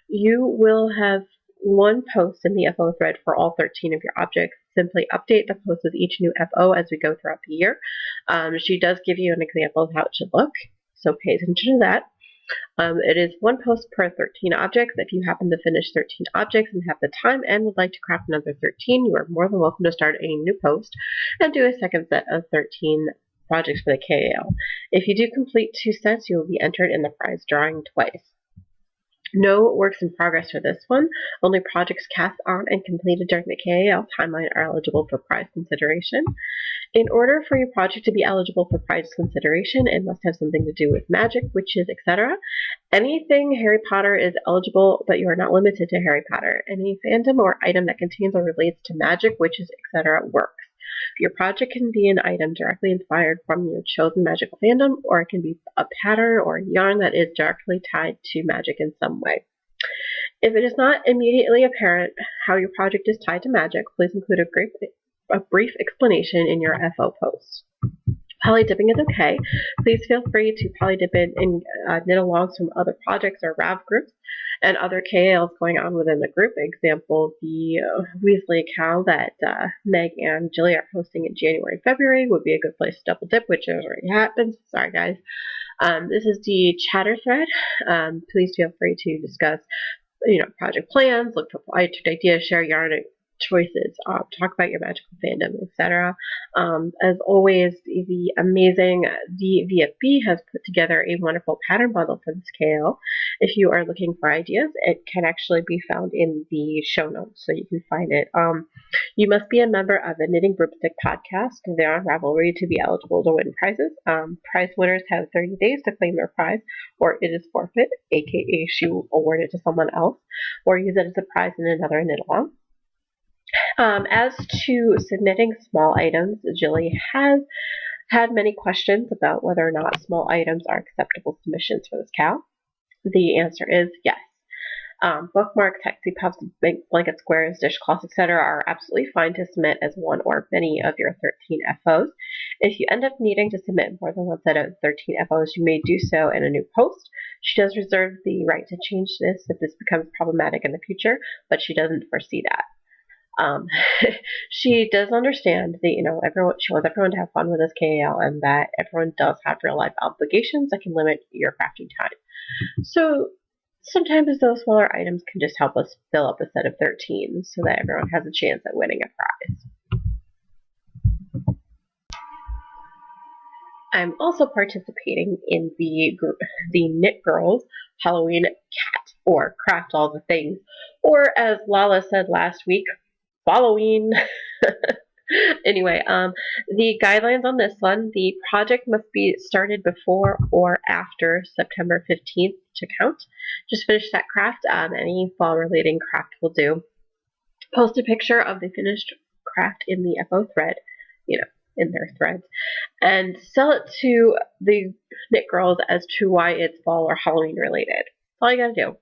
You will have one post in the FO thread for all 13 of your objects. Simply update the post with each new FO as we go throughout the year. She does give you an example of how it should look, so pay attention to that. It is one post per 13 objects. If you happen to finish 13 objects and have the time and would like to craft another 13, you are more than welcome to start a new post and do a second set of 13 projects for the KAL. If you do complete 2 sets, you will be entered in the prize drawing twice. No works in progress for this one. Only projects cast on and completed during the KAL timeline are eligible for prize consideration. In order for your project to be eligible for prize consideration, it must have something to do with magic, witches, etc. Anything Harry Potter is eligible, but you are not limited to Harry Potter. Any fandom or item that contains or relates to magic, witches, etc. works. Your project can be an item directly inspired from your chosen magical fandom, or it can be a pattern or yarn that is directly tied to magic in some way. If it is not immediately apparent how your project is tied to magic, please include a brief explanation in your FO post. Polydipping is okay. Please feel free to polydip in and knit alongs from other projects or RAV groups and other KALs going on within the group. Example, the Weasley Cal that Meg and Jilly are hosting in January, February would be a good place to double dip, which has already happened. Sorry, guys. This is the chatter thread. Please feel free to discuss project plans, look for project ideas, share yarn choices, talk about your magical fandom, etc. As always, the amazing DVFB has put together a wonderful pattern bundle for this KAL. If you are looking for ideas, it can actually be found in the show notes, so you can find it. You must be a member of the Knitting Broomstick podcast. They're on Ravelry to be eligible to win prizes. Prize winners have 30 days to claim their prize, or it is forfeit, aka she will award it to someone else, or use it as a prize in another knit along. As to submitting small items, Jilly has had many questions about whether or not small items are acceptable submissions for this cal. The answer is yes. Bookmarks, Hexie Puffs, blanket squares, dishcloths, etc. are absolutely fine to submit as one or many of your 13 FOs. If you end up needing to submit more than one set of 13 FOs, you may do so in a new post. She does reserve the right to change this if this becomes problematic in the future, but she doesn't foresee that. Um, she does understand that she wants everyone to have fun with this KAL and that everyone does have real life obligations that can limit your crafting time. So sometimes those smaller items can just help us fill up a set of 13 so that everyone has a chance at winning a prize. I'm also participating in the Knit Girls Halloween Cat, or Craft All the Things, or as Lala said last week, Halloween. Anyway, the guidelines on this one, the project must be started before or after September 15th to count. Just finish that craft. Any fall relating craft will do. Post a picture of the finished craft in the FO thread, in their threads, and sell it to the Knit Girls as to why it's fall or Halloween related. That's all you gotta do.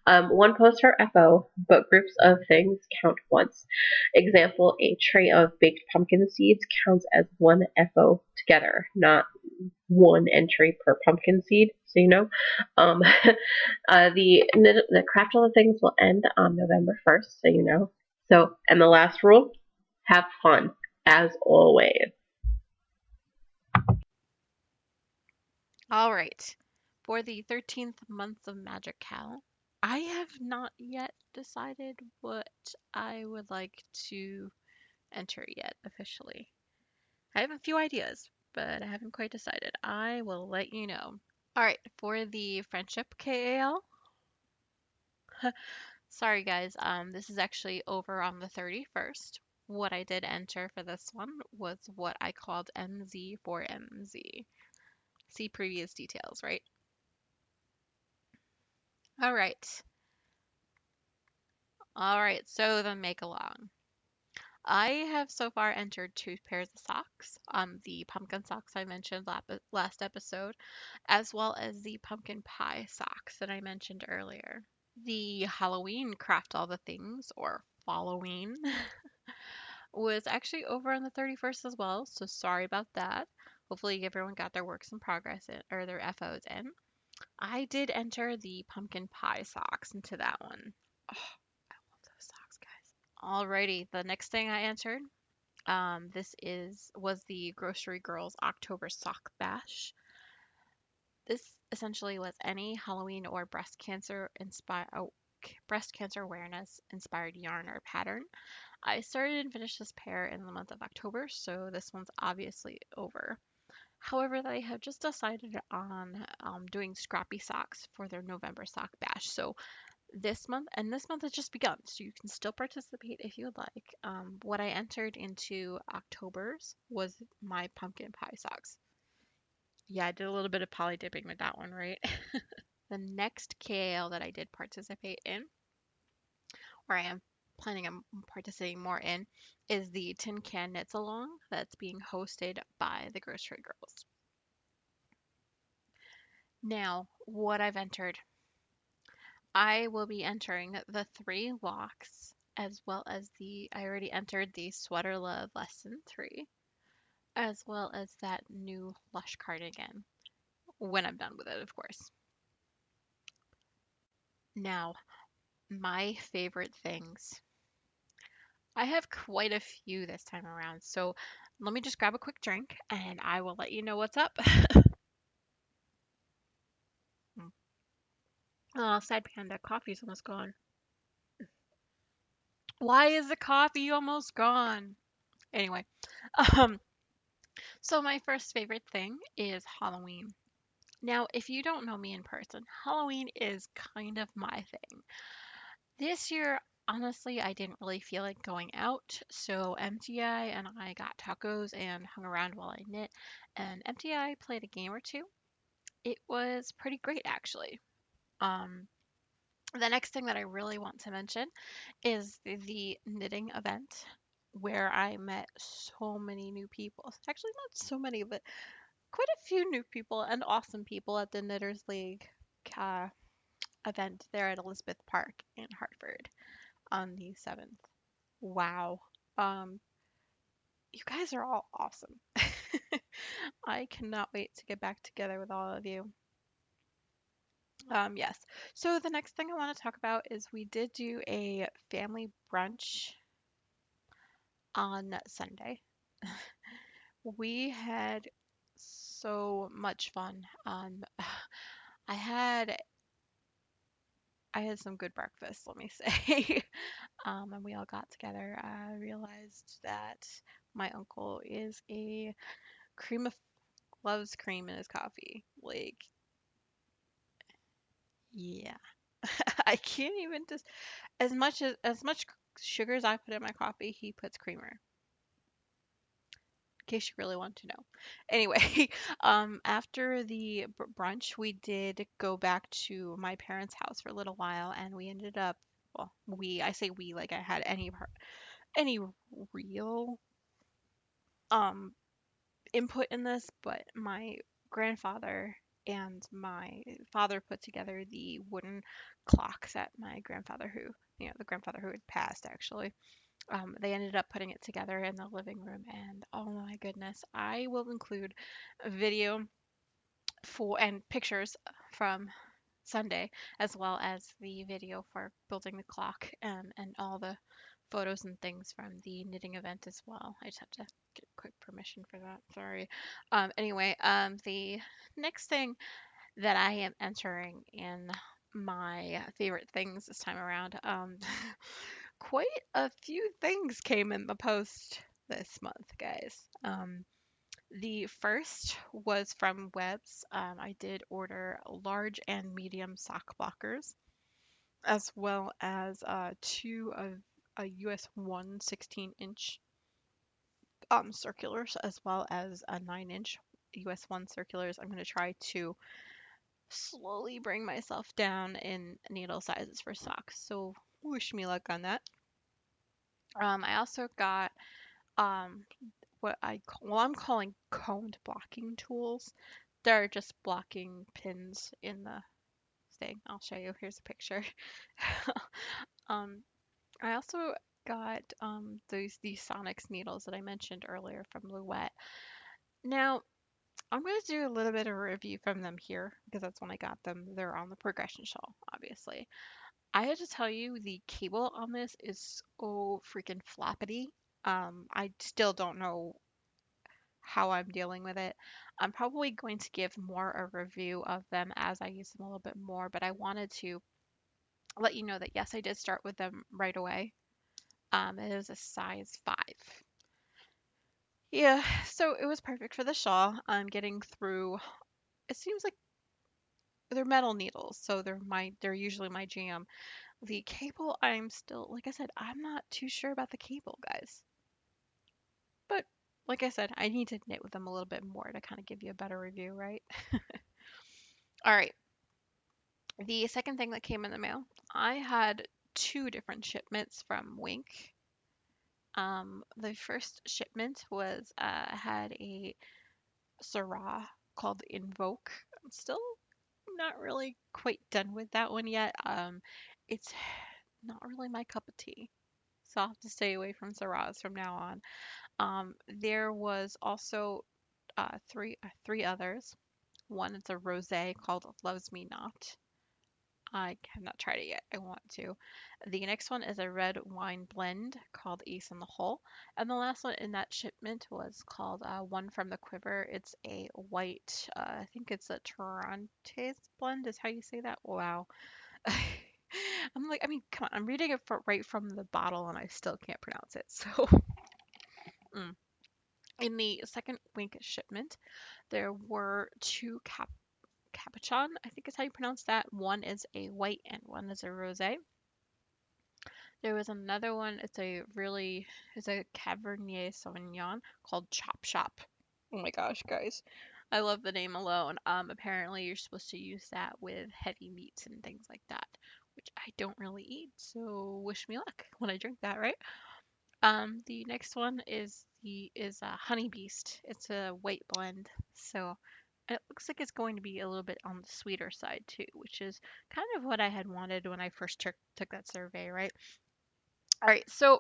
One post for FO, but groups of things count once. Example, a tray of baked pumpkin seeds counts as one FO together, not one entry per pumpkin seed, so you know. The Craft All the Things will end on November 1st, so you know. So, and the last rule, have fun, as always. All right. For the 13th month of Magic Cal, I have not yet decided what I would like to enter yet officially. I have a few ideas, but I haven't quite decided. I will let you know. All right, for the Friendship KAL. Sorry guys, this is actually over on the 31st. What I did enter for this one was what I called MZ for MZ. See previous details, right? All right. All right, so the make along. I have so far entered 2 pairs of socks, the pumpkin socks I mentioned last episode, as well as the pumpkin pie socks that I mentioned earlier. The Halloween Craft All the Things, or following was actually over on the 31st as well, so sorry about that. Hopefully everyone got their works in progress in, or their FOs in. I did enter the pumpkin pie socks into that one. Oh, I love those socks, guys. Alrighty, the next thing I entered, this is was the Grocery Girls October Sock Bash. This essentially was any Halloween or breast cancer awareness inspired yarn or pattern. I started and finished this pair in the month of October, so this one's obviously over. However, they have just decided on doing scrappy socks for their November sock bash. So this month has just begun, so you can still participate if you would like. What I entered into October's was my pumpkin pie socks. Yeah, I did a little bit of poly dipping with that one, right? The next KAL that I did participate in, or I am planning on participating more in, is the Tin Can Knits Along that's being hosted by the Grocery Girls. Now, what I've entered, I will be entering the three locks as well as I already entered the Sweater Love Lesson 3, as well as that new Lush cardigan when I'm done with it, of course. Now, my favorite things. I have quite a few this time around, so let me just grab a quick drink and I will let you know what's up. Oh, sad panda, coffee's almost gone. Why is the coffee almost gone? Anyway, um, so my first favorite thing is Halloween. Now, if you don't know me in person, Halloween is kind of my thing. This year, honestly, I didn't really feel like going out, so MTI and I got tacos and hung around while I knit, and MTI played a game or two. It was pretty great, actually. Um, the next thing that I really want to mention is the knitting event where I met so many new people. Actually, not so many, but quite a few new people and awesome people at the Knitters League uh, event there at Elizabeth Park in Hartford on the 7th. Wow. Um, you guys are all awesome. I cannot wait to get back together with all of you. Yes. So the next thing I want to talk about is we did do a family brunch on Sunday. We had so much fun. I had I had some good breakfast, let me say. And we all got together. I realized that my uncle is a cream of loves cream in his coffee. Like, yeah. I can't even just as much sugar as I put in my coffee, he puts creamer. In case you really want to know. Anyway, after the brunch, we did go back to my parents' house for a little while, and we ended up. Well, I say we like I had any real um input in this, but my grandfather and my father put together the wooden clock that my grandfather the grandfather who had passed actually, they ended up putting it together in the living room, and oh my goodness, I will include a video for and pictures from Sunday, as well as the video for building the clock, and all the photos and things from the knitting event as well. I just have to get quick permission for that. Sorry. Anyway, the next thing that I am entering in my favorite things this time around, quite a few things came in the post this month, guys. The first was from Webs. I did order large and medium sock blockers, as well as two of a US 1 16-inch circulars, as well as a 9-inch US 1 circulars. I'm going to try to slowly bring myself down in needle sizes for socks. So wish me luck on that. I also got um, I'm calling coned blocking tools. They're just blocking pins in the thing. I'll show you. Here's a picture. um, I also got these Sonics needles that I mentioned earlier from Louette. Now, I'm going to do a little bit of a review from them here because that's when I got them. They're on the progression shawl, obviously. I had to tell you the cable on this is so freaking flappity. I still don't know how I'm dealing with it. I'm probably going to give more a review of them as I use them a little bit more, but I wanted to let you know that yes, I did start with them right away. It is a size 5. Yeah, so it was perfect for the shawl. I'm getting through. It seems like they're metal needles, so they're usually my jam. The cable, I'm still, like I said, I'm not too sure about the cable, guys. But like I said, I need to knit with them a little bit more to kind of give you a better review, right? All right. The second thing that came in the mail, I had two different shipments from Wink. The first shipment was had a Syrah called Invoke. I'm still not really quite done with that one yet. It's not really my cup of tea, so I'll have to stay away from Syrahs from now on. There was also three others. One is a rosé called Loves Me Not. I have not tried it yet. I want to. The next one is a red wine blend called Ace in the Hole. And the last one in that shipment was called One from the Quiver. It's a white, I think it's a Torrontés blend, is how you say that? Wow. I'm like, I mean, come on, I'm reading it right from the bottle and I still can't pronounce it. So, mm. In the second Wink shipment, there were two capuchon, I think is how you pronounce that. One is a white and one is a rosé. There was another one. It's a Cabernet Sauvignon called Chop Shop. Oh my gosh, guys. I love the name alone. Apparently you're supposed to use that with heavy meats and things like that, which I don't really eat, so wish me luck when I drink that, right? The next one is a Honey Beast. It's a white blend, so it looks like it's going to be a little bit on the sweeter side too, which is kind of what I had wanted when I first took that survey, right? All right, so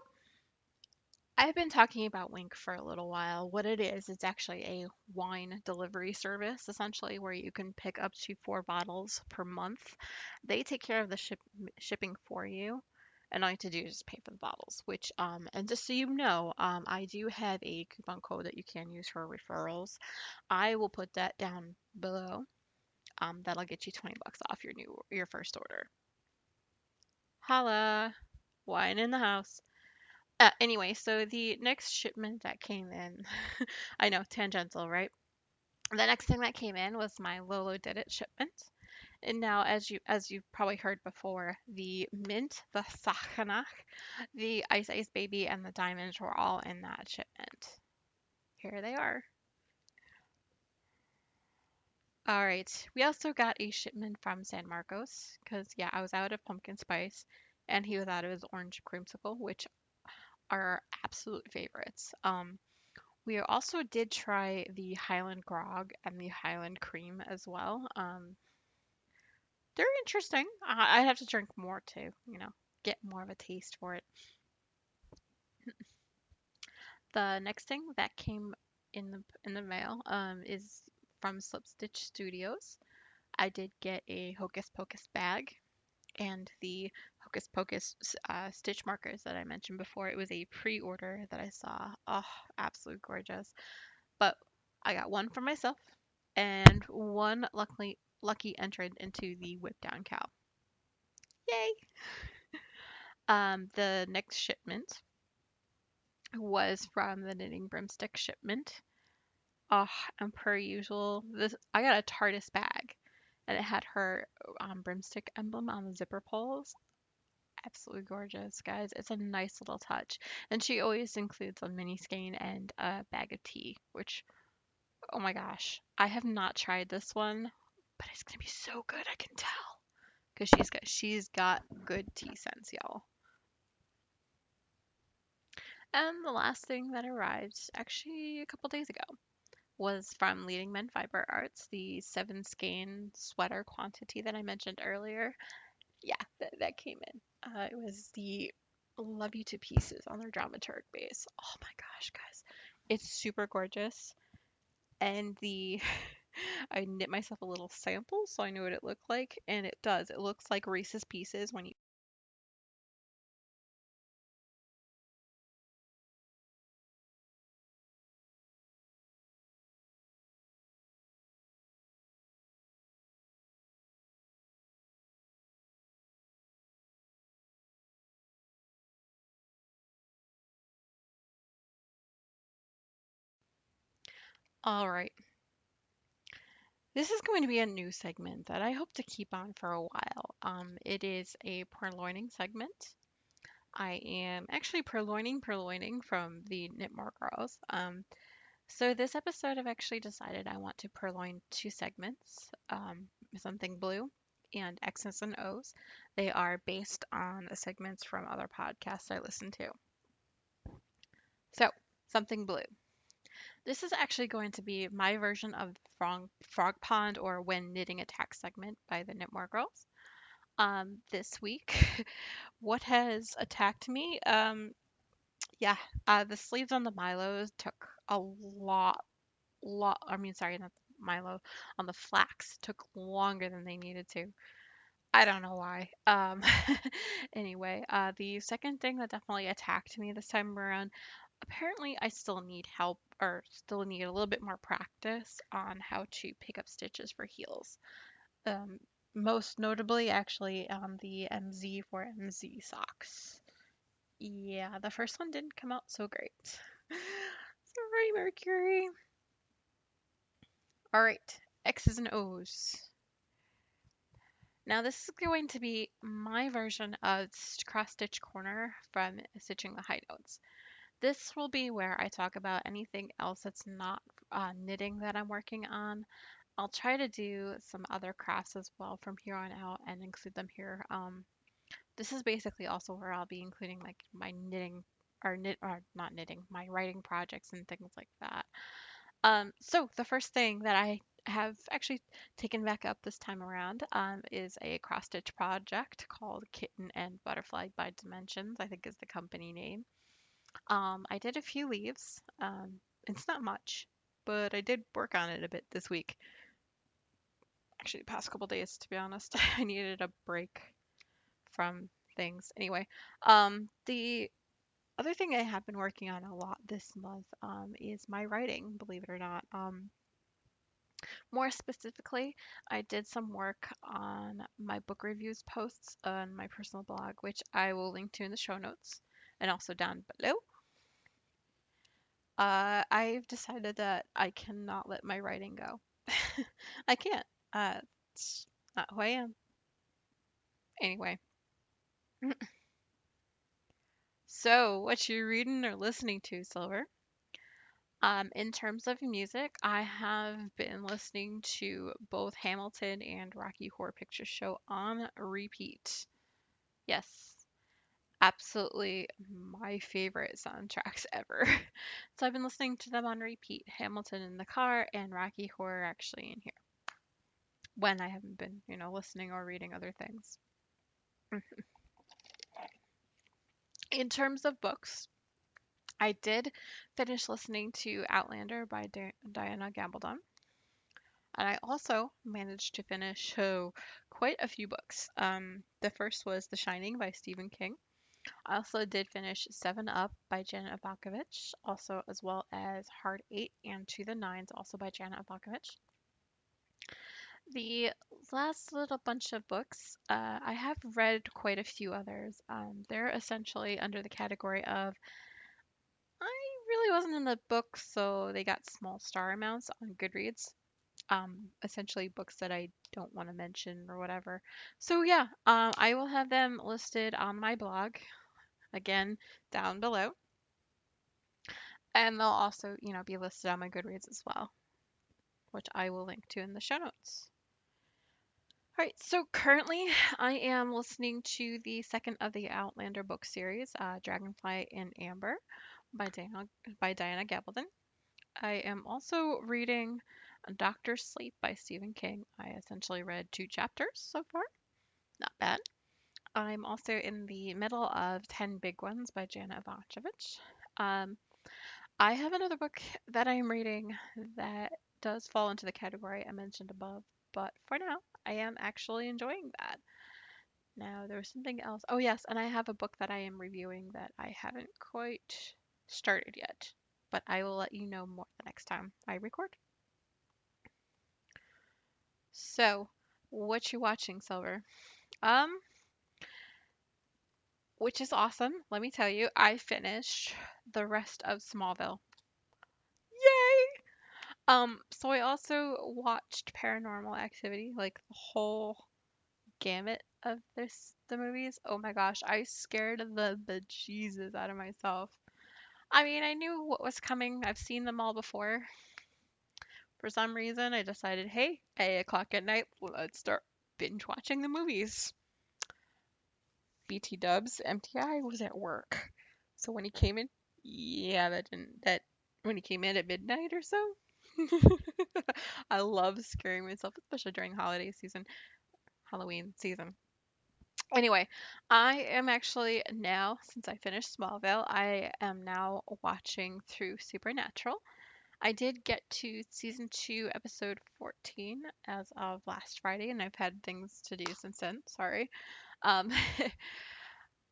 I've been talking about Wink for a little while. What it is, it's actually a wine delivery service, essentially, where you can pick up to 4 bottles per month. They take care of the shipping for you, and all you have to do is just pay for the bottles. And just so you know, I do have a coupon code that you can use for referrals. I will put that down below. That'll get you 20 bucks off your first order. Holla, wine in the house. Anyway, so the next shipment that came in, I know, tangential, right? The next thing that came in was my Lolo Did It shipment. And now, as you've probably heard before, the mint, the Sachanach, the Ice Ice Baby, and the diamonds were all in that shipment. Here they are. All right. We also got a shipment from San Marcos because yeah, I was out of pumpkin spice, and he was out of his orange creamsicle, which are our absolute favorites. We also did try the Highland Grog and the Highland Cream as well. They're interesting. I'd have to drink more to, get more of a taste for it. The next thing that came in the mail is from Slip Stitch Studios. I did get a Hocus Pocus bag and the Hocus Pocus stitch markers that I mentioned before. It was a pre-order that I saw. Oh, absolute gorgeous. But I got one for myself and one lucky entered into the whip down cow. Yay! The next shipment was from the knitting broomstick shipment. Oh, and per usual, this I got a TARDIS bag, and it had her broomstick emblem on the zipper pulls. Absolutely gorgeous, guys. It's a nice little touch, and she always includes a mini skein and a bag of tea, which oh my gosh, I have not tried this one, but it's gonna be so good. I can tell because she's got good tea sense, y'all. And the last thing that arrived, actually a couple days ago, was from Leading Men Fiber Arts, the 7 skein sweater quantity that I mentioned earlier. Yeah, that came in. It was the love you to pieces on their dramaturg base. Oh my gosh, guys. It's super gorgeous. And the I knit myself a little sample so I know what it looked like, and it does. It looks like Reese's Pieces when you. All right. This is going to be a new segment that I hope to keep on for a while. It is a purloining segment. I am actually purloining from the Knitmore Girls. So this episode, I've actually decided I want to purloin two segments, something blue and X's and O's. They are based on segments from other podcasts I listen to. So, something blue. This is actually going to be my version of Frog Pond or When Knitting Attack segment by the Knitmore Girls. This week, what has attacked me? Yeah, the sleeves on the Milos took a I mean, sorry, not the Milo, on the flax took longer than they needed to. I don't know why. Anyway, the second thing that definitely attacked me this time around, apparently I still need help or still need a little bit more practice on how to pick up stitches for heels. Um, Most notably, actually, on the MZ for MZ socks. Yeah, the first one didn't come out so great. Sorry, Mercury. All right, X's and O's. Now this is going to be my version of Cross Stitch Corner from Stitching the High Notes. This will be where I talk about anything else that's not knitting that I'm working on. I'll try to do some other crafts as well from here on out and include them here. This is basically also where I'll be including like my knitting or not knitting, my writing projects and things like that. So the first thing that I have actually taken back up this time around is a cross stitch project called Kitten and Butterfly by Dimensions, I think is the company name. I did a few leaves. It's not much, but I did work on it a bit this week. Actually, the past couple days, to be honest. I needed a break from things. Anyway, the other thing I have been working on a lot this month is my writing, believe it or not. More specifically, I did some work on my book reviews posts on my personal blog, which I will link to in the show notes and also down below. I've decided that I cannot let my writing go. I can't. It's not who I am. Anyway, so what you reading or listening to, Silver? In terms of music, I have been listening to both Hamilton and Rocky Horror Picture Show on repeat. Yes, absolutely my favorite soundtracks ever. So I've been listening to them on repeat. Hamilton in the car and Rocky Horror actually in here when I haven't been, listening or reading other things. In terms of books, I did finish listening to Outlander by Diana Gabaldon. And I also managed to finish quite a few books. The first was The Shining by Stephen King. I also did finish Seven Up by Janet Abakovich, also as well as Hard Eight and To the Nines, also by Janet Abakovich. The last little bunch of books, I have read quite a few others. They're essentially under the category of I really wasn't in the book, so they got small star amounts on Goodreads. Essentially books that I don't want to mention or whatever. So yeah, I will have them listed on my blog again down below, and they'll also, be listed on my Goodreads as well, which I will link to in the show notes. All right, so currently I am listening to the second of the Outlander book series, Dragonfly in Amber by Diana Gabaldon. I am also reading Doctor Sleep by Stephen King. I essentially read two chapters so far. Not bad. I'm also in the middle of 10 Big Ones by Jana Ivanovic. Um, I have another book that I'm reading that does fall into the category I mentioned above, but for now, I am actually enjoying that. Now, there was something else. Oh, yes, and I have a book that I am reviewing that I haven't quite started yet, but I will let you know more the next time I record. So, what you watching, Silver? Um, which is awesome. Let me tell you, I finished the rest of Smallville. Yay! So I also watched Paranormal Activity, like the whole gamut of the movies. Oh my gosh, I scared the bejesus out of myself. I mean, I knew what was coming. I've seen them all before. For some reason, I decided, hey, 8 o'clock at night, let's start binge watching the movies. BT Dubs, MTI was at work. So when he came in, yeah, that when he came in at midnight or so. I love scaring myself, especially during holiday season, Halloween season. Anyway, I am actually now, since I finished Smallville, I am now watching through Supernatural. I did get to season 2, episode 14 as of last Friday, and I've had things to do since then. Sorry. Um,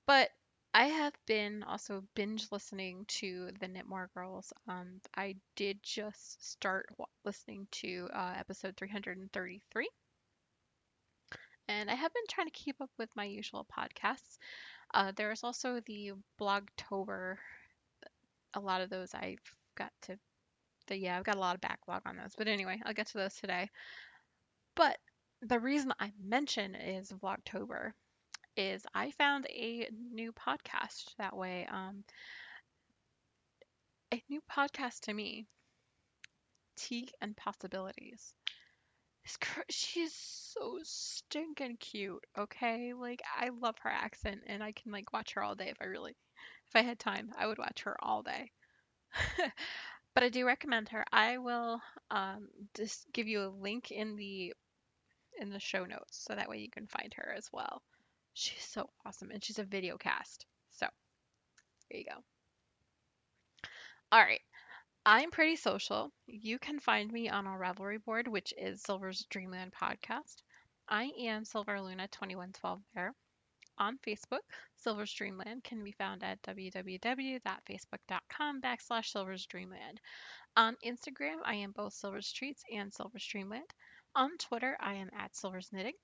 but I have been also binge listening to the Knitmore Girls. I did just start listening to episode 333, and I have been trying to keep up with my usual podcasts. There is also the Blogtober. A lot of those I've got to. Yeah, I've got a lot of backlog on those. But anyway, I'll get to those today. But the reason I mention is Vlogtober is I found a new podcast that way. A new podcast to me, Tea and Possibilities. She's so stinking cute, okay? Like I love her accent and I can like watch her all day if I had time, I would watch her all day. But I do recommend her. I will just give you a link in the show notes so that way you can find her as well. She's so awesome and she's a video cast. So, there you go. All right. I'm pretty social. You can find me on our Ravelry board, which is Silver's Dreamland Podcast. I am Silver Luna 2112 there. On Facebook, Silver's Dreamland can be found at www.facebook.com/Silver's Dreamland. On Instagram, I am both Silver's Treats and Silver's Dreamland. On Twitter, I am at Silver's Knitting.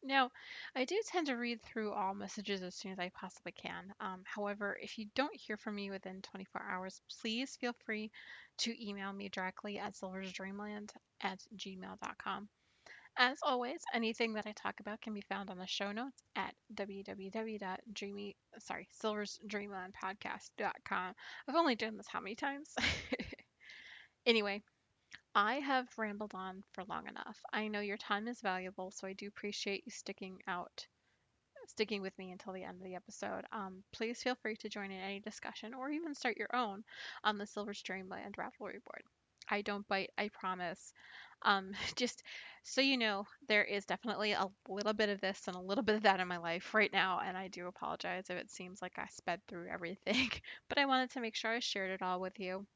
Now, I do tend to read through all messages as soon as I possibly can. However, if you don't hear from me within 24 hours, please feel free to email me directly at silversdreamland@gmail.com. As always, anything that I talk about can be found on the show notes at silversdreamlandpodcast.com. I've only done this how many times? Anyway, I have rambled on for long enough. I know your time is valuable, so I do appreciate you sticking with me until the end of the episode. Please feel free to join in any discussion or even start your own on the Silver Streamland Ravelry board. I don't bite, I promise. Just so you know, there is definitely a little bit of this and a little bit of that in my life right now, and I do apologize if it seems like I sped through everything, but I wanted to make sure I shared it all with you.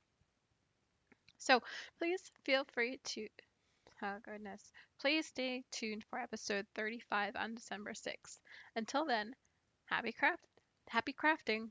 So please feel free to Oh, goodness. Please stay tuned for episode 35 on December 6th. Until then, happy crafting.